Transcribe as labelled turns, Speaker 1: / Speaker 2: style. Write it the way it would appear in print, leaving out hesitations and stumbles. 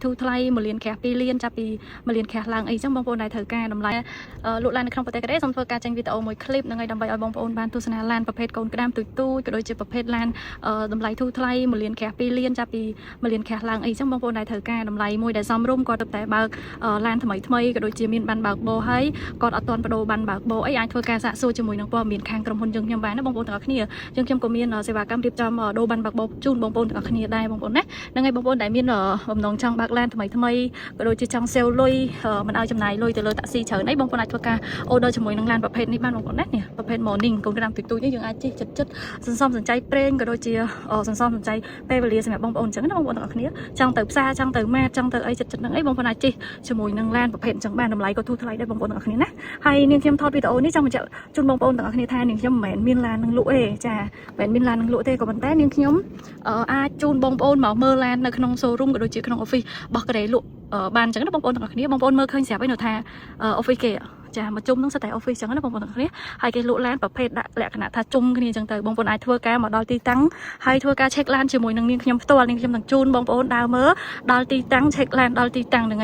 Speaker 1: thu thay một liền kẹt pi liên chạp pi một liền kẹt làng ấy trong bông bồn đại thử ca đầm lại lụa lan trongประเทศก็ได้ xong ធ្វើការចេញវីដេអូមួយคลิปនឹងឲ្យដើម្បីឲ្យបងប្អូនបានទស្សនាឡានប្រភេទកូនក្តាមទូចទូចក៏ដូចជាប្រភេទឡានតម្លៃធូរថ្លៃមួយលានខែ2លានចាប់ពីមួយលានខែឡើងអីចឹងបងប្អូនដែលត្រូវការតម្លៃមួយដែលសមរម្យគាត់ទៅតែបើកឡានថ្មីថ្មីក៏ដូចជាមានបានបើកបោហើយគាត់អត់ទាន់បដូរបានបើកបោអីអាចធ្វើការសាកសួរជាមួយនឹងព័ត៌មានខាងក្រុមហ៊ុនយើងខ្ញុំបានណាបងប្អូនទាំងអស់គ្នាយើងខ្ញុំក៏មានសេវាកម្មរៀបចំដូរបានបើកបោជូនបងប្អូនទាំងអស់គ្នាដែរបងប្អូនណាហ្នឹងហើយបងប្អូនដែលមានបំណងចង់បើកឡានថ្មីថ្មីក៏ដូចជាចង់សេលលុយមិនឲ្យចំណាយលុយទៅលើតាក់ស៊ីច្រើនអីបងប្អូនអាចធ្វើការអូដឺជាមួយនឹងឡានប្រភេទនេះបានបងប្អូនណានេះប្រភេទ morning កូនក្តាមទូចទូចនេះយើងអាចជិះចិត្តសន្សំសំចៃប្រេងក៏ដូចជាសន្សំសំចៃពេលវេលាសម្រាប់បងប្អូនអញ្ចឹងណាបងប្អូនទាំងអស់គ្នាចង់ទៅផ្សារចង់ទៅម៉ាតចង់ទៅអីចិត្តហ្នឹងអីបងប្អូនអាចជិះជាមួយនឹងឡានប្រភេទអញ្ចឹងបានតម្លៃក៏ធូរថ្លៃដែរបងប្អូនទាំងអស់គ្នាណាហើយនាងខ្ញុំថតវីដេអូនេះចង់បញ្ជាក់ជូនបងប្អូនទាំងអស់គ្នាថានាងខ្ញុំមិនមែនមានឡាននឹងលក់ទេចាមិនមែនមានឡាននឹងលក់ទេក៏ប៉ុន្តែនាងខ្ញុំអាចជូនបងប្អូនមកមើលឡាននៅក្នុង showroom ក៏ដូចជាក្នុង office របស់កេរលក់បានអញ្ចឹងណាបងប្អូនទាំងអស់គ្នាបងប្អូនមើលឃើញស្រាប់ឯនោះថា office គេចាមកជុំនឹងសិតតែ office ចឹងណាបងប្អូនទាំងគ្នាហើយគេលក់ឡានប្រភេទដាក់លក្ខណៈថាជុំគ្នាចឹងទៅបងប្អូនអាចធ្វើការមកដល់ទីតាំងហើយធ្វើការ check ឡានជាមួយនឹងនាងខ្ញុំផ្ទាល់នាងខ្ញុំនឹងជូនបងប្អូនដើរមើលដល់ទីតាំង check ឡានដល់ទីតាំងហ្នឹង